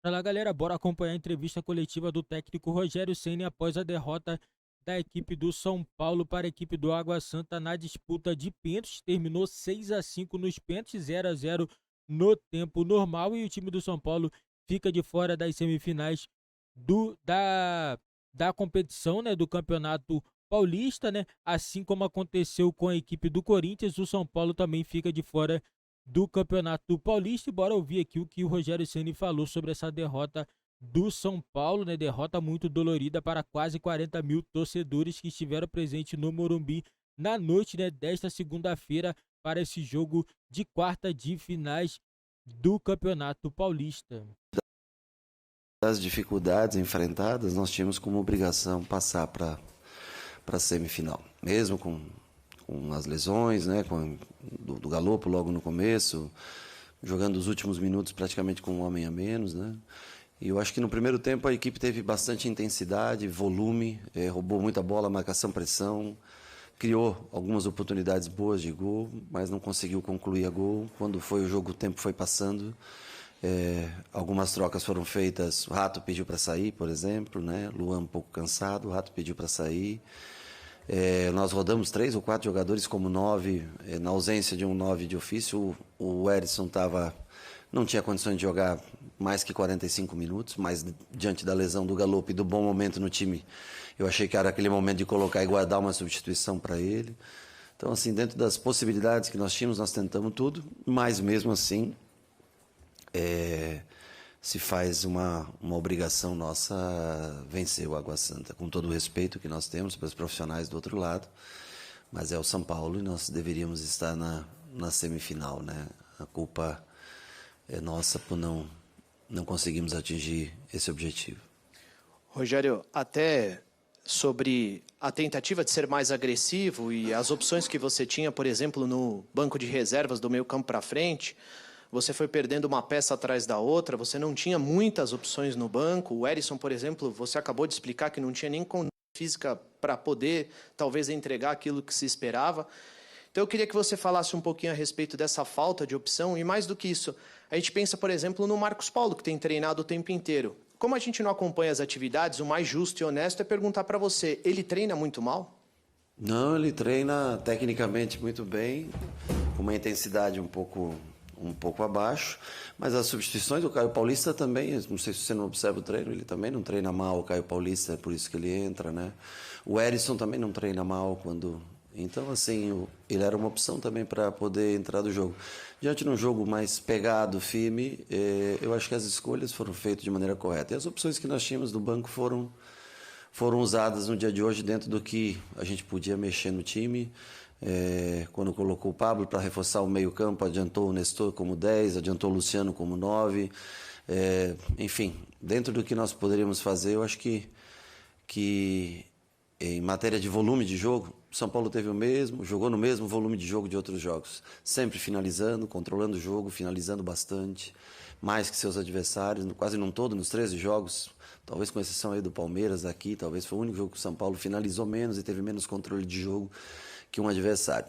Fala galera, bora acompanhar a entrevista coletiva do técnico Rogério Ceni após a derrota da equipe do São Paulo para a equipe do Água Santa na disputa de pênaltis. Terminou 6-5 nos pênaltis, 0-0 no tempo normal e o time do São Paulo fica de fora das semifinais do, da, da competição, né, do Campeonato Paulista, né? Assim como aconteceu com a equipe do Corinthians, o São Paulo também fica de fora do Campeonato Paulista. E bora ouvir aqui o que o Rogério Ceni falou sobre essa derrota do São Paulo, né? Derrota muito dolorida para quase 40 mil torcedores que estiveram presentes no Morumbi na noite, né, desta segunda-feira para esse jogo de quarta de finais do Campeonato Paulista. Das dificuldades enfrentadas, nós tínhamos como obrigação passar para a semifinal, mesmo com as lesões, né, do Galopo logo no começo, jogando os últimos minutos praticamente com um homem a menos, né? E eu acho que no primeiro tempo a equipe teve bastante intensidade, volume, roubou muita bola, marcação, pressão, criou algumas oportunidades boas de gol, mas não conseguiu concluir a gol. Quando foi o jogo, o tempo foi passando. Algumas trocas foram feitas. O Rato pediu para sair, por exemplo, né? Luan um pouco cansado, o Rato pediu para sair. Nós rodamos 3 ou 4 jogadores como 9, na ausência de um 9 de ofício. O Erisson não tinha condições de jogar mais que 45 minutos, mas diante da lesão do Galopo e do bom momento no time, eu achei que era aquele momento de colocar e guardar uma substituição para ele. Então, assim, dentro das possibilidades que nós tínhamos, nós tentamos tudo, mas mesmo assim, se faz uma obrigação nossa vencer o Água Santa, com todo o respeito que nós temos para os profissionais do outro lado, mas é o São Paulo e nós deveríamos estar na semifinal, né? A culpa é nossa por não conseguirmos atingir esse objetivo. Rogério, até sobre a tentativa de ser mais agressivo e as opções que você tinha, por exemplo, no banco de reservas do meio campo para frente, você foi perdendo uma peça atrás da outra, você não tinha muitas opções no banco. O Erisson, por exemplo, você acabou de explicar que não tinha nem condição física para poder, talvez, entregar aquilo que se esperava. Então eu queria que você falasse um pouquinho a respeito dessa falta de opção e mais do que isso, a gente pensa, por exemplo, no Marcos Paulo, que tem treinado o tempo inteiro. Como a gente não acompanha as atividades, o mais justo e honesto é perguntar para você, ele treina muito mal? Não, ele treina tecnicamente muito bem, com uma intensidade um pouco abaixo, mas as substituições do Caio Paulista também, não sei se você não observa o treino, ele também não treina mal, o Caio Paulista, é por isso que ele entra, né? O Erisson também não treina mal quando... Então, assim, ele era uma opção também para poder entrar do jogo. Diante de um jogo mais pegado, firme, eu acho que as escolhas foram feitas de maneira correta. E as opções que nós tínhamos do banco foram usadas no dia de hoje dentro do que a gente podia mexer no time. Quando colocou o Pablo para reforçar o meio-campo, adiantou o Nestor como 10, adiantou o Luciano como 9. Enfim, dentro do que nós poderíamos fazer, eu acho que em matéria de volume de jogo, São Paulo teve jogou no mesmo volume de jogo de outros jogos, sempre finalizando, controlando o jogo, finalizando bastante, mais que seus adversários, quase num todo, nos 13 jogos, talvez com exceção aí do Palmeiras aqui, talvez foi o único jogo que o São Paulo finalizou menos e teve menos controle de jogo que um adversário.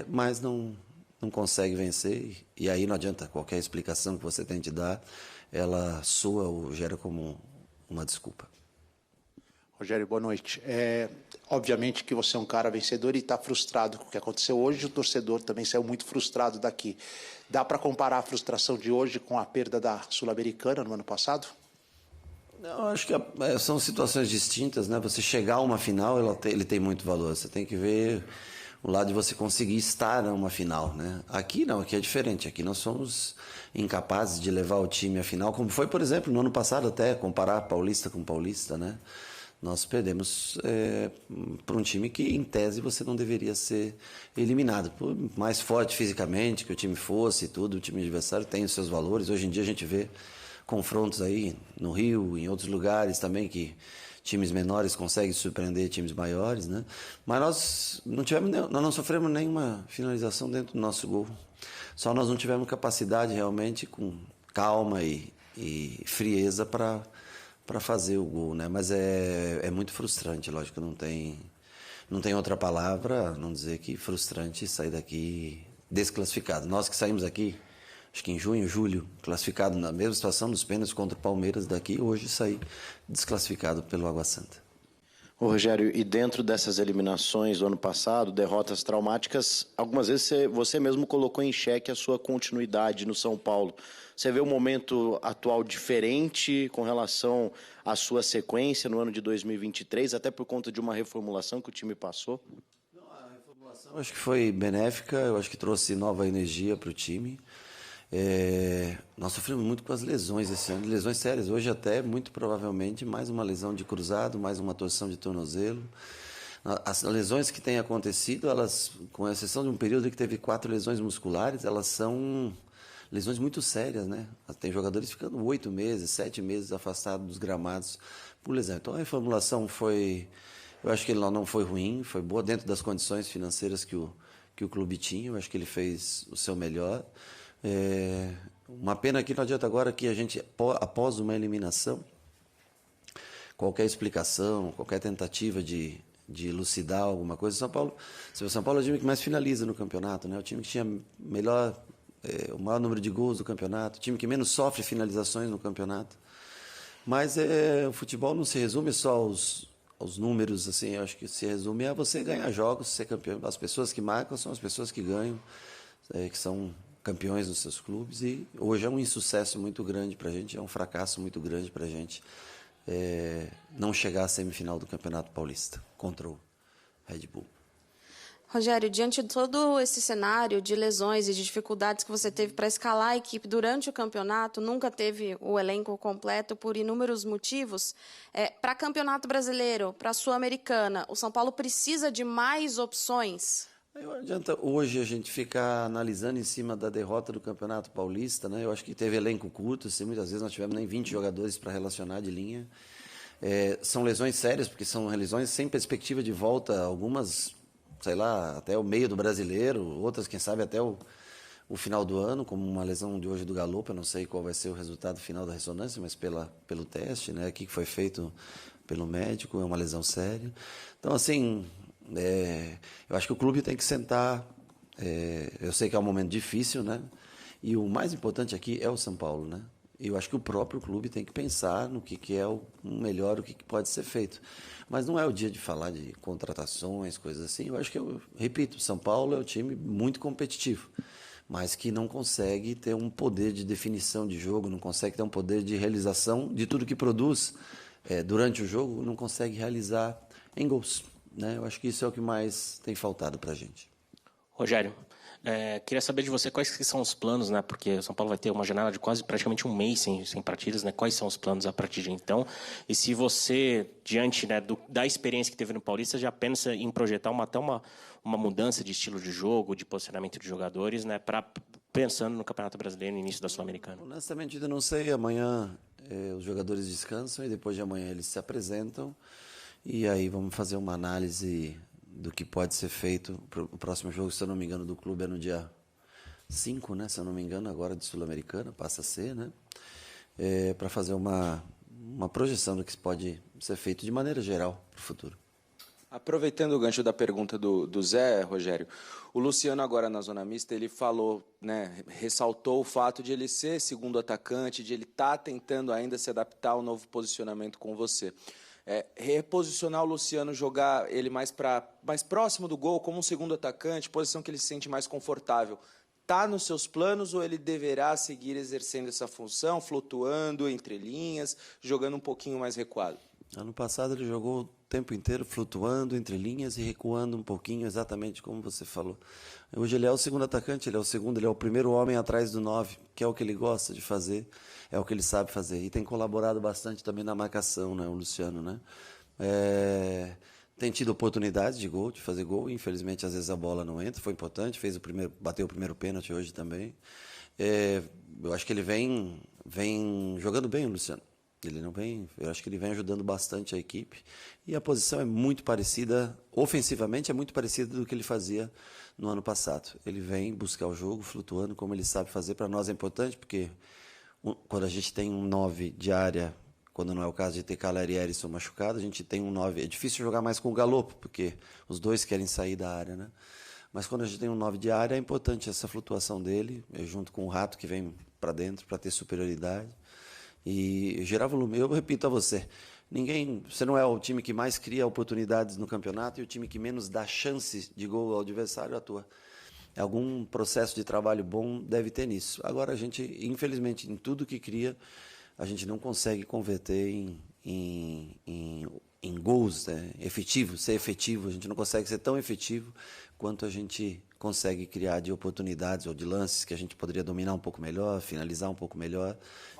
Mas não consegue vencer, e aí não adianta qualquer explicação que você tente dar, ela soa ou gera como uma desculpa. Rogério, boa noite. Obviamente que você é um cara vencedor e está frustrado com o que aconteceu hoje. O torcedor também saiu muito frustrado daqui. Dá para comparar a frustração de hoje com a perda da Sul-Americana no ano passado? Não, acho que são situações distintas, né? Você chegar a uma final, ele tem muito valor. Você tem que ver o lado de você conseguir estar numa final, né? Aqui não, aqui é diferente. Aqui nós somos incapazes de levar o time à final, como foi, por exemplo, no ano passado até, comparar Paulista com Paulista, né? Nós perdemos para um time que, em tese, você não deveria ser eliminado. Por mais forte fisicamente que o time fosse e tudo, o time adversário tem os seus valores. Hoje em dia a gente vê confrontos aí no Rio, em outros lugares também, que times menores conseguem surpreender times maiores, né? Mas nós não sofremos nenhuma finalização dentro do nosso gol. Só nós não tivemos capacidade realmente, com calma e frieza para fazer o gol, né? Mas é muito frustrante, lógico, não tem outra palavra a não dizer que frustrante sair daqui desclassificado. Nós que saímos aqui acho que em junho, julho, classificado na mesma situação dos pênaltis contra o Palmeiras daqui, hoje saí desclassificado pelo Água Santa. Ô, Rogério, e dentro dessas eliminações do ano passado, derrotas traumáticas, algumas vezes você mesmo colocou em xeque a sua continuidade no São Paulo. Você vê o momento atual diferente com relação à sua sequência no ano de 2023, até por conta de uma reformulação que o time passou? Eu acho que foi benéfica, eu acho que trouxe nova energia para o time. Nós sofremos muito com as lesões esse ano, lesões sérias. Hoje até, muito provavelmente, mais uma lesão de cruzado, mais uma torção de tornozelo. As lesões que têm acontecido, elas, com exceção de um período que teve 4 lesões musculares, elas são lesões muito sérias, né? Tem jogadores ficando 8 meses, 7 meses afastados dos gramados por lesão. Então a reformulação foi, eu acho que ela não foi ruim, foi boa dentro das condições financeiras que o clube tinha. Eu acho que ele fez o seu melhor. Uma pena que não adianta agora que a gente, após uma eliminação, qualquer explicação, qualquer tentativa de elucidar alguma coisa, o São Paulo é o time que mais finaliza no campeonato, né? O time que tinha o maior número de gols do campeonato, o time que menos sofre finalizações no campeonato. Mas o futebol não se resume só aos números, assim, eu acho que se resume a você ganhar jogos, ser campeão. As pessoas que marcam são as pessoas que ganham, que são campeões nos seus clubes, e hoje é um insucesso muito grande para a gente, é um fracasso muito grande para a gente não chegar à semifinal do Campeonato Paulista contra o Red Bull. Rogério, diante de todo esse cenário de lesões e de dificuldades que você teve para escalar a equipe durante o campeonato, nunca teve o elenco completo por inúmeros motivos, para Campeonato Brasileiro, para a Sul-Americana, o São Paulo precisa de mais opções? Não adianta hoje a gente ficar analisando em cima da derrota do Campeonato Paulista, né? Eu acho que teve elenco curto, assim, muitas vezes nós tivemos nem 20 jogadores para relacionar de linha. São lesões sérias, porque são lesões sem perspectiva de volta, algumas, sei lá, até o meio do Brasileiro, outras, quem sabe, até o final do ano, como uma lesão de hoje do Galopo. Eu não sei qual vai ser o resultado final da ressonância, mas pelo teste, né, aqui que foi feito pelo médico, é uma lesão séria. Então, assim, eu acho que o clube tem que sentar. Eu sei que é um momento difícil, né? E o mais importante aqui é o São Paulo, né? Eu acho que o próprio clube tem que pensar no que é o melhor, o que pode ser feito. Mas não é o dia de falar de contratações, coisas assim. Eu acho que, repito, o São Paulo é um time muito competitivo, mas que não consegue ter um poder de definição de jogo, não consegue ter um poder de realização de tudo que produz durante o jogo, não consegue realizar em gols, né? Eu acho que isso é o que mais tem faltado para a gente. Rogério, queria saber de você quais que são os planos, né? Porque o São Paulo vai ter uma janela de praticamente um mês sem partidas, né? Quais são os planos a partir de então? E se você, diante, né, da experiência que teve no Paulista, já pensa em projetar até uma mudança de estilo de jogo, de posicionamento de jogadores, né? Pensando no Campeonato Brasileiro, no início da Sul-Americana? Honestamente, eu não sei. Amanhã os jogadores descansam e depois de amanhã eles se apresentam. E aí vamos fazer uma análise do que pode ser feito. O próximo jogo, se eu não me engano, do clube é no dia 5, né? Se eu não me engano, agora de Sul-Americana, passa a ser, né? Para fazer uma projeção do que pode ser feito de maneira geral para o futuro. Aproveitando o gancho da pergunta do Zé, Rogério, o Luciano agora na zona mista, ele falou, né, ressaltou o fato de ele ser segundo atacante, de ele estar tentando ainda se adaptar ao novo posicionamento com você. Reposicionar o Luciano, jogar ele mais próximo do gol, como um segundo atacante, posição que ele se sente mais confortável, está nos seus planos ou ele deverá seguir exercendo essa função, flutuando entre linhas, jogando um pouquinho mais recuado? Ano passado ele jogou o tempo inteiro flutuando entre linhas e recuando um pouquinho, exatamente como você falou. Hoje ele é o segundo atacante, ele é o primeiro homem atrás do 9, que é o que ele gosta de fazer, é o que ele sabe fazer. E tem colaborado bastante também na marcação, né, o Luciano, né? Tem tido oportunidades de fazer gol, infelizmente às vezes a bola não entra, foi importante, bateu o primeiro pênalti hoje também. Eu acho que ele vem jogando bem, o Luciano. Eu acho que ele vem ajudando bastante a equipe. E a posição é muito parecida, ofensivamente é muito parecida do que ele fazia no ano passado. Ele vem buscar o jogo, flutuando, como ele sabe fazer. Para nós é importante, porque quando a gente tem um 9 de área, quando não é o caso de ter Caleri e Erisson machucado, a gente tem um 9. É difícil jogar mais com o Galopo, porque os dois querem sair da área, né? Mas quando a gente tem um 9 de área, é importante essa flutuação dele, junto com o Rato que vem para dentro para ter superioridade e gerar volume. Eu repito a você, você não é o time que mais cria oportunidades no campeonato e o time que menos dá chances de gol ao adversário atua. Algum processo de trabalho bom deve ter nisso. Agora, a gente, infelizmente, em tudo que cria, a gente não consegue converter em gols, né? Ser efetivo. A gente não consegue ser tão efetivo quanto a gente consegue criar de oportunidades ou de lances que a gente poderia dominar um pouco melhor, finalizar um pouco melhor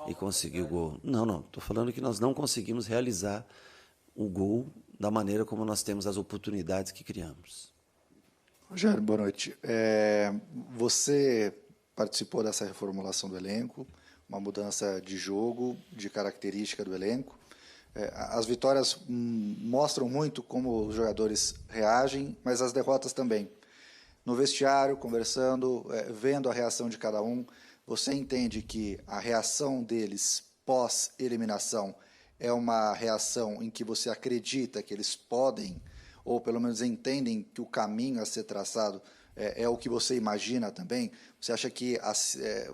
e conseguir o gol. Não. Estou falando que nós não conseguimos realizar o gol da maneira como nós temos as oportunidades que criamos. Rogério, boa noite. Você participou dessa reformulação do elenco, uma mudança de jogo, de característica do elenco. As vitórias mostram muito como os jogadores reagem, mas as derrotas também. No vestiário, conversando, vendo a reação de cada um, você entende que a reação deles pós-eliminação é uma reação em que você acredita que eles podem, ou pelo menos entendem que o caminho a ser traçado é o que você imagina também? Você acha que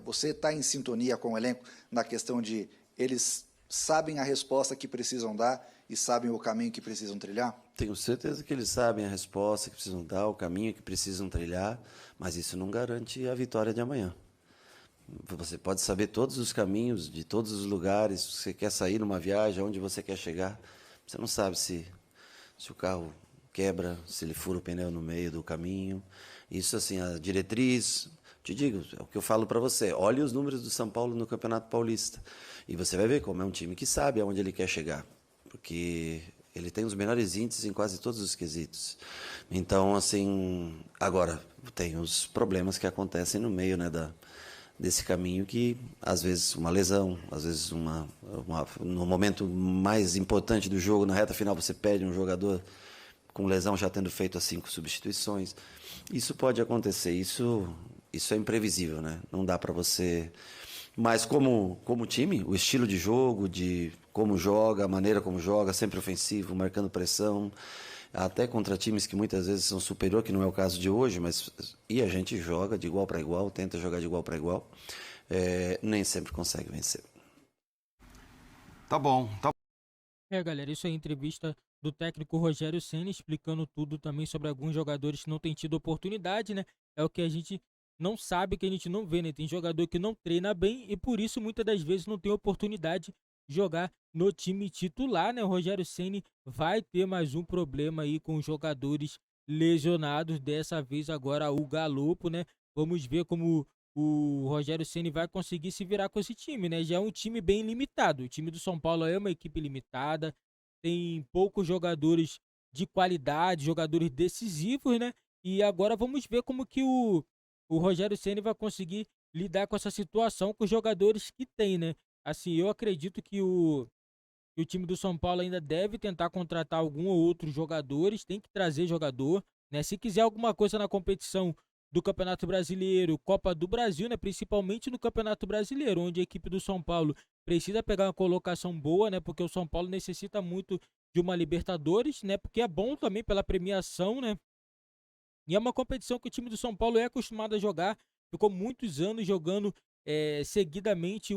você está em sintonia com o elenco na questão de eles sabem a resposta que precisam dar e sabem o caminho que precisam trilhar? Tenho certeza que eles sabem a resposta que precisam dar, o caminho que precisam trilhar, mas isso não garante a vitória de amanhã. Você pode saber todos os caminhos, de todos os lugares, se você quer sair numa viagem, aonde você quer chegar, você não sabe se o carro quebra, se ele fura o pneu no meio do caminho. Isso, assim, a diretriz, te digo, é o que eu falo para você, olhe os números do São Paulo no Campeonato Paulista e você vai ver como é um time que sabe aonde ele quer chegar, porque ele tem os melhores índices em quase todos os quesitos. Então, assim, agora, tem os problemas que acontecem no meio, né, desse caminho, que às vezes uma lesão, às vezes no momento mais importante do jogo, na reta final, você perde um jogador com lesão já tendo feito as 5 substituições. Isso pode acontecer, isso é imprevisível, né? Não dá para você... Mas como time, o estilo de jogo, de como joga, a maneira como joga, sempre ofensivo, marcando pressão, até contra times que muitas vezes são superior, que não é o caso de hoje, e a gente joga de igual para igual, tenta jogar de igual para igual, nem sempre consegue vencer. Tá bom. Galera, isso é a entrevista do técnico Rogério Ceni explicando tudo também sobre alguns jogadores que não têm tido oportunidade, né? É o que a gente não sabe, que a gente não vê, né? Tem jogador que não treina bem e por isso muitas das vezes não tem oportunidade de jogar no time titular, né? O Rogério Ceni vai ter mais um problema aí com os jogadores lesionados, dessa vez agora o Galopo, né? Vamos ver como o Rogério Ceni vai conseguir se virar com esse time, né? Já é um time bem limitado. O time do São Paulo é uma equipe limitada, tem poucos jogadores de qualidade, jogadores decisivos, né? E agora vamos ver como que o Rogério Ceni vai conseguir lidar com essa situação com os jogadores que tem, né? Assim, eu acredito que o time do São Paulo ainda deve tentar contratar algum ou outro jogadores, tem que trazer jogador, né? Se quiser alguma coisa na competição do Campeonato Brasileiro, Copa do Brasil, né? Principalmente no Campeonato Brasileiro, onde a equipe do São Paulo precisa pegar uma colocação boa, né? Porque o São Paulo necessita muito de uma Libertadores, né? Porque é bom também pela premiação, né? E é uma competição que o time do São Paulo é acostumado a jogar, ficou muitos anos jogando seguidamente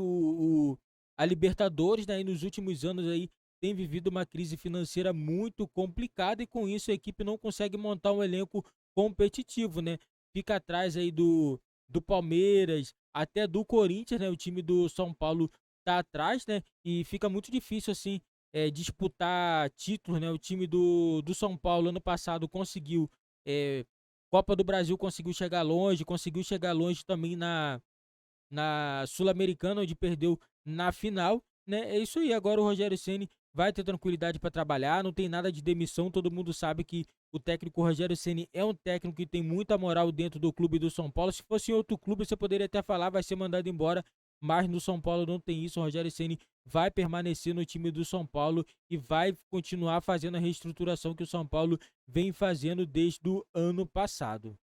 a Libertadores, né? E nos últimos anos aí tem vivido uma crise financeira muito complicada e com isso a equipe não consegue montar um elenco competitivo, né? Fica atrás aí do Palmeiras, até do Corinthians, né? O time do São Paulo tá atrás, né? E fica muito difícil, assim, disputar títulos, né? O time do São Paulo ano passado conseguiu Copa do Brasil, conseguiu chegar longe também na Sul-Americana, onde perdeu na final, né? É isso aí, agora o Rogério Ceni vai ter tranquilidade para trabalhar, não tem nada de demissão, todo mundo sabe que o técnico Rogério Ceni é um técnico que tem muita moral dentro do clube do São Paulo. Se fosse em outro clube, você poderia até falar, vai ser mandado embora, mas no São Paulo não tem isso. O Rogério Ceni vai permanecer no time do São Paulo e vai continuar fazendo a reestruturação que o São Paulo vem fazendo desde o ano passado.